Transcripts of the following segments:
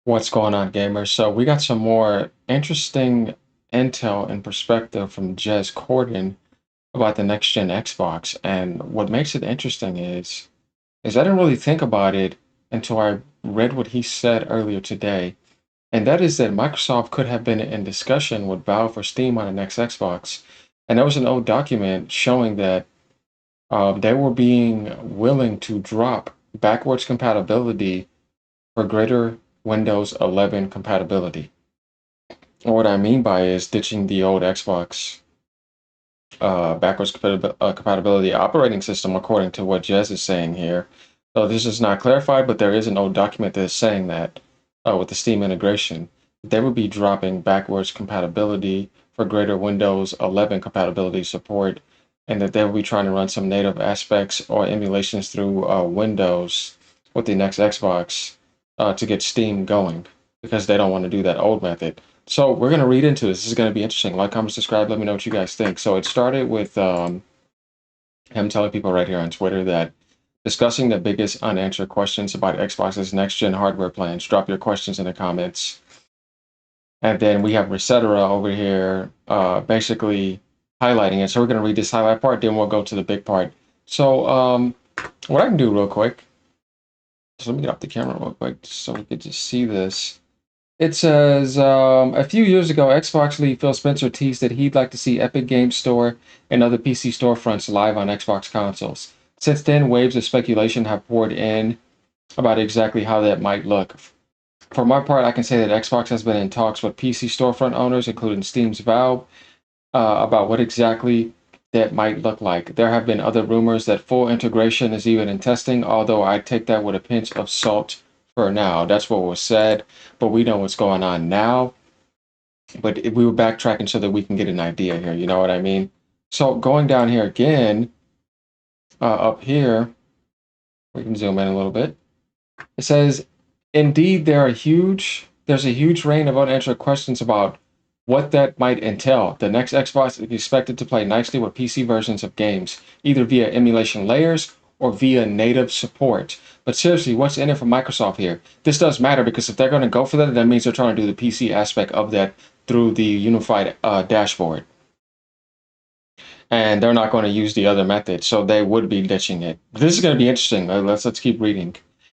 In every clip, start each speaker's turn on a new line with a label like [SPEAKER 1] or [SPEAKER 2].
[SPEAKER 1] What's going on, gamers? So we got some more interesting intel and perspective from Jez Corden about the next gen Xbox. And what makes it interesting is I didn't really think about it until I read what he said earlier today. And that is that Microsoft could have been in discussion with Valve or Steam on the next Xbox. And there was an old document showing that they were being willing to drop backwards compatibility for greater Windows 11 compatibility. And what I mean by is ditching the old Xbox backwards compatibility operating system, according to what Jez is saying here. So this is not clarified, but there is an old document that is saying that with the Steam integration, they would be dropping backwards compatibility for greater Windows 11 compatibility support, and that they will be trying to run some native aspects or emulations through Windows with the next Xbox to get Steam going because they don't want to do that old method. So we're going to read into this. This is going to be interesting. Like, comment, subscribe. Let me know what you guys think. So it started with him telling people right here on Twitter that discussing the biggest unanswered questions about Xbox's next-gen hardware plans. Drop your questions in the comments. And then we have Resetera over here basically highlighting it. So we're going to read this highlight part, then we'll go to the big part. So what I can do real quick, so let me get off the camera real quick so we can just see this. It says, a few years ago, Xbox lead Phil Spencer teased that he'd like to see Epic Games Store and other PC storefronts live on Xbox consoles. Since then, waves of speculation have poured in about exactly how that might look. For my part, I can say that Xbox has been in talks with PC storefront owners, including Steam's Valve, about what exactly that might look like. There have been other rumors that full integration is even in testing, although I take that with a pinch of salt for now. That's what was said, but we know what's going on now. But we were backtracking so that we can get an idea here, you know what I mean? So going down here again, up here, we can zoom in a little bit. It says, indeed, there's a huge range of unanswered questions about what that might entail. The next Xbox is expected to play nicely with PC versions of games, either via emulation layers or via native support. But seriously, what's in it for Microsoft here? This does matter because if they're going to go for that, that means they're trying to do the PC aspect of that through the unified dashboard. And they're not going to use the other method, so they would be ditching it. This is going to be interesting. Let's keep reading.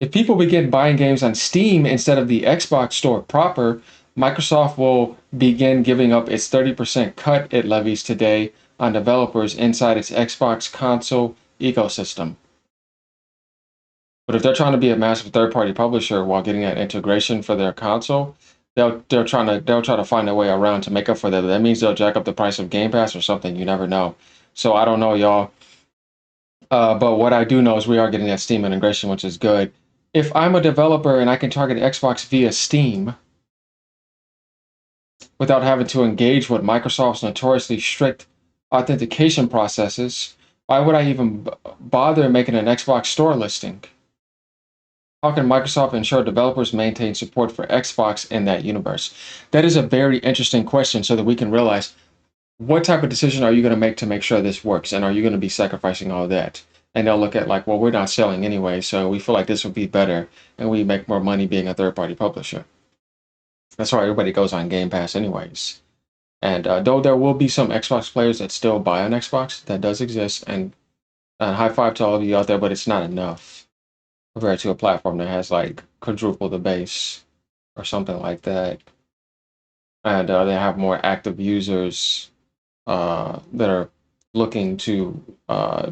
[SPEAKER 1] If people begin buying games on Steam instead of the Xbox store proper, Microsoft will begin giving up its 30% cut it levies today on developers inside its Xbox console ecosystem. But if they're trying to be a massive third-party publisher while getting that integration for their console, they'll try to find a way around to make up for that. That means they'll jack up the price of Game Pass or something. You never know. So I don't know, y'all. But what I do know is we are getting that Steam integration, which is good. If I'm a developer and I can target Xbox via Steam without having to engage with Microsoft's notoriously strict authentication processes, why would I even bother making an Xbox store listing? How can Microsoft ensure developers maintain support for Xbox in that universe? That is a very interesting question so that we can realize what type of decision are you going to make sure this works? And are you going to be sacrificing all of that? And they'll look at like, well, we're not selling anyway, so we feel like this would be better and we make more money being a third-party publisher. That's why everybody goes on Game Pass anyways. And though there will be some Xbox players that still buy on Xbox, that does exist. And high five to all of you out there, but it's not enough compared to a platform that has like quadruple the base or something like that. And they have more active users that are looking to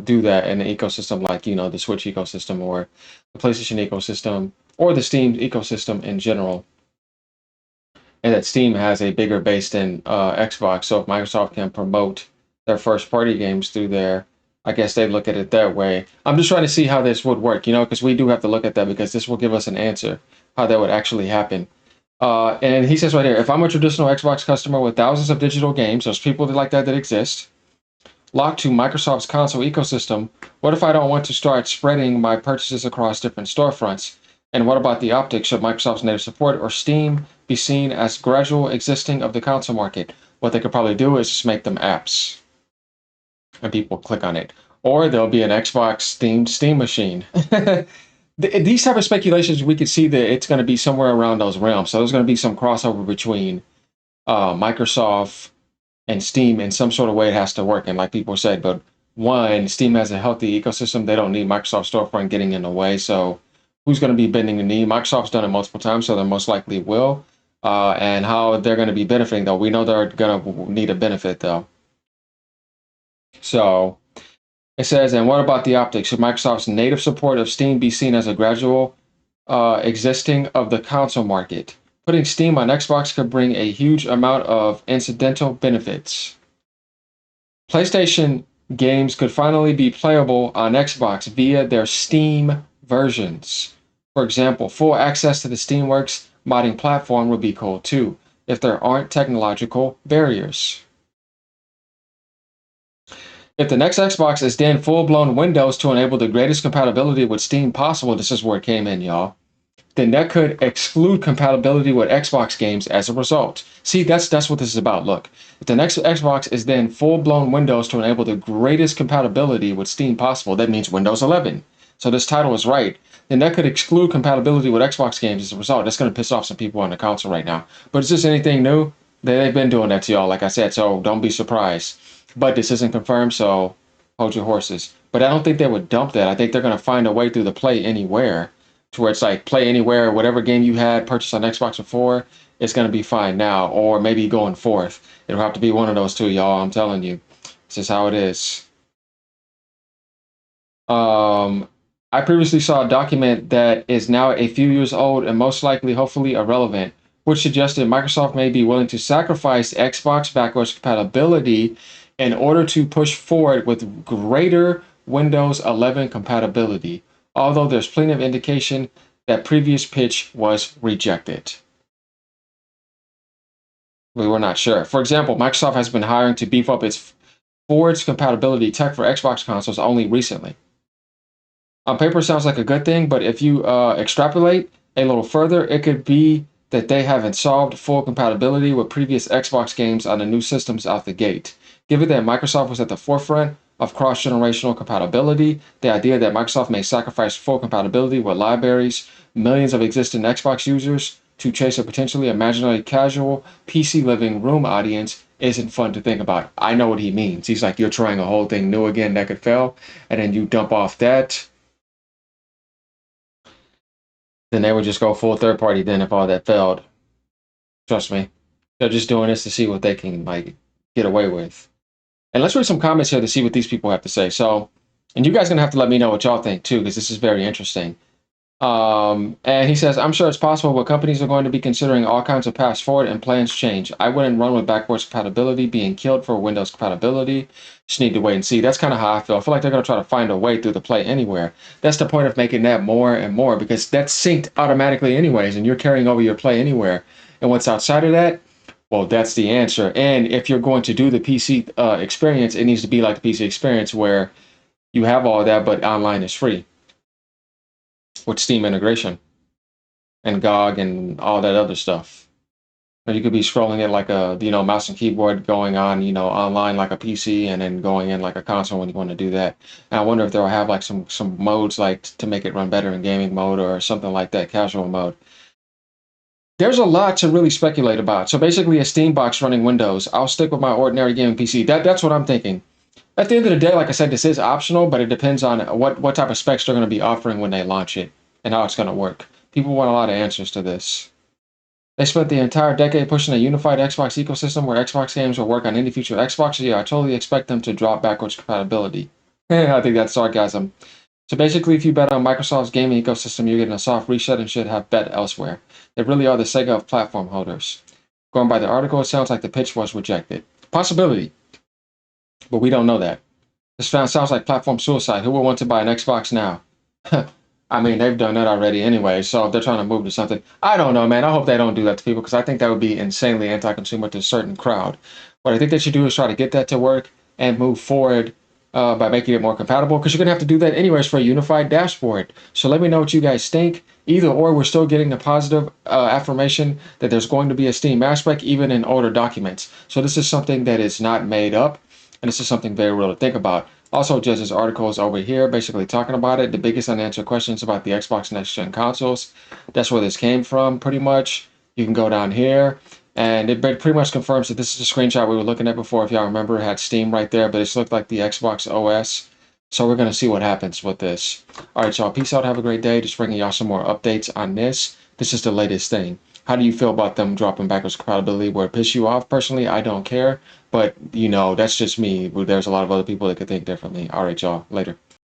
[SPEAKER 1] do that in the ecosystem, like, you know, the Switch ecosystem or the PlayStation ecosystem or the Steam ecosystem in general. And that Steam has a bigger base than Xbox. So if Microsoft can promote their first party games through there, I guess they look at it that way. I'm just trying to see how this would work, you know, because we do have to look at that because this will give us an answer how that would actually happen. And he says right here, if I'm a traditional Xbox customer with thousands of digital games, there's people like that exist, locked to Microsoft's console ecosystem, what if I don't want to start spreading my purchases across different storefronts? And what about the optics? Should Microsoft's native support or Steam be seen as gradual existing of the console market? What they could probably do is just make them apps and people click on it. Or there'll be an Xbox themed Steam machine. These type of speculations, we could see that it's going to be somewhere around those realms. So there's going to be some crossover between Microsoft and Steam in some sort of way. It has to work. And like people said, but one, Steam has a healthy ecosystem. They don't need Microsoft Storefront getting in the way. So who's going to be bending the knee? Microsoft's done it multiple times, so they most likely will. And how they're going to be benefiting, though, we know they're going to need a benefit, though. So it says, and what about the optics? Should Microsoft's native support of Steam be seen as a gradual existing of the console market? Putting Steam on Xbox could bring a huge amount of incidental benefits. PlayStation games could finally be playable on Xbox via their Steam versions. For example, full access to the Steamworks modding platform would be cool too, if there aren't technological barriers. If the next Xbox is then full-blown Windows to enable the greatest compatibility with Steam possible, this is where it came in, y'all, then that could exclude compatibility with Xbox games as a result. See, that's what this is about. Look, if the next Xbox is then full-blown Windows to enable the greatest compatibility with Steam possible, that means Windows 11. So this title is right. Then that could exclude compatibility with Xbox games as a result. That's going to piss off some people on the console right now. But is this anything new? They've been doing that to y'all, like I said, so don't be surprised. But this isn't confirmed, so hold your horses. But I don't think they would dump that. I think they're going to find a way through the Play Anywhere to where it's like Play Anywhere, whatever game you had purchased on Xbox before, it's going to be fine now, or maybe going forth. It'll have to be one of those two, y'all. I'm telling you. This is how it is. I previously saw a document that is now a few years old and most likely, hopefully, irrelevant, which suggested Microsoft may be willing to sacrifice Xbox backwards compatibility in order to push forward with greater Windows 11 compatibility, although there's plenty of indication that previous pitch was rejected. We were not sure. For example, Microsoft has been hiring to beef up its forwards compatibility tech for Xbox consoles only recently. On paper, sounds like a good thing, but if you extrapolate a little further, it could be that they haven't solved full compatibility with previous Xbox games on the new systems out the gate. Given that Microsoft was at the forefront of cross-generational compatibility, the idea that Microsoft may sacrifice full compatibility with libraries, millions of existing Xbox users to chase a potentially imaginary casual PC living room audience isn't fun to think about. I know what he means. He's like, you're trying a whole thing new again that could fail, and then you dump off that. Then they would just go full third party then if all that failed. Trust me. They're just doing this to see what they can like get away with. And let's read some comments here to see what these people have to say. So, and you guys are gonna have to let me know what y'all think too, because this is very interesting. And he says, I'm sure it's possible, but companies are going to be considering all kinds of paths forward and plans change. I wouldn't run with backwards compatibility being killed for Windows compatibility. Just need to wait and see. That's kind of how I feel. I feel like they're going to try to find a way through the Play Anywhere. That's the point of making that more and more because that's synced automatically anyways, and you're carrying over your Play Anywhere. And what's outside of that? Well, that's the answer. And if you're going to do the PC experience, it needs to be like the PC experience where you have all that, but online is free with Steam integration and GOG and all that other stuff. Or you could be scrolling it like a mouse and keyboard going on online like a PC and then going in like a console when you want to do that. And I wonder if they'll have like some modes like to make it run better in gaming mode or something like that, casual mode. There's a lot to really speculate about. So basically a Steam box running Windows. I'll stick with my ordinary gaming PC. That's what I'm thinking. At the end of the day, like I said, this is optional, but it depends on what type of specs they're going to be offering when they launch it and how it's going to work. People want a lot of answers to this. They spent the entire decade pushing a unified Xbox ecosystem where Xbox games will work on any future Xbox. So yeah, I totally expect them to drop backwards compatibility. I think that's sarcasm. So basically, if you bet on Microsoft's gaming ecosystem, you're getting a soft reset and should have bet elsewhere. They really are the Sega of platform holders. Going by the article, it sounds like the pitch was rejected. Possibility, but we don't know that. This sounds like platform suicide. Who would want to buy an Xbox now? I mean, they've done that already anyway, so if they're trying to move to something, I don't know, man. I hope they don't do that to people because I think that would be insanely anti-consumer to a certain crowd. What I think they should do is try to get that to work and move forward by making it more compatible because you're going to have to do that anyways for a unified dashboard. So let me know what you guys think. Either or, we're still getting the positive affirmation that there's going to be a Steam aspect even in older documents. So this is something that is not made up, and this is something very real to think about. Also, Jez's article is over here, basically talking about it. The biggest unanswered questions about the Xbox Next Gen consoles. That's where this came from, pretty much. You can go down here, and it pretty much confirms that this is a screenshot we were looking at before. If y'all remember, it had Steam right there, but it's looked like the Xbox OS. So we're gonna see what happens with this. All right, y'all. Peace out. Have a great day. Just bringing y'all some more updates on this. This is the latest thing. How do you feel about them dropping backwards compatibility? Where it piss you off? Personally, I don't care. But, that's just me. There's a lot of other people that could think differently. All right, y'all. Later.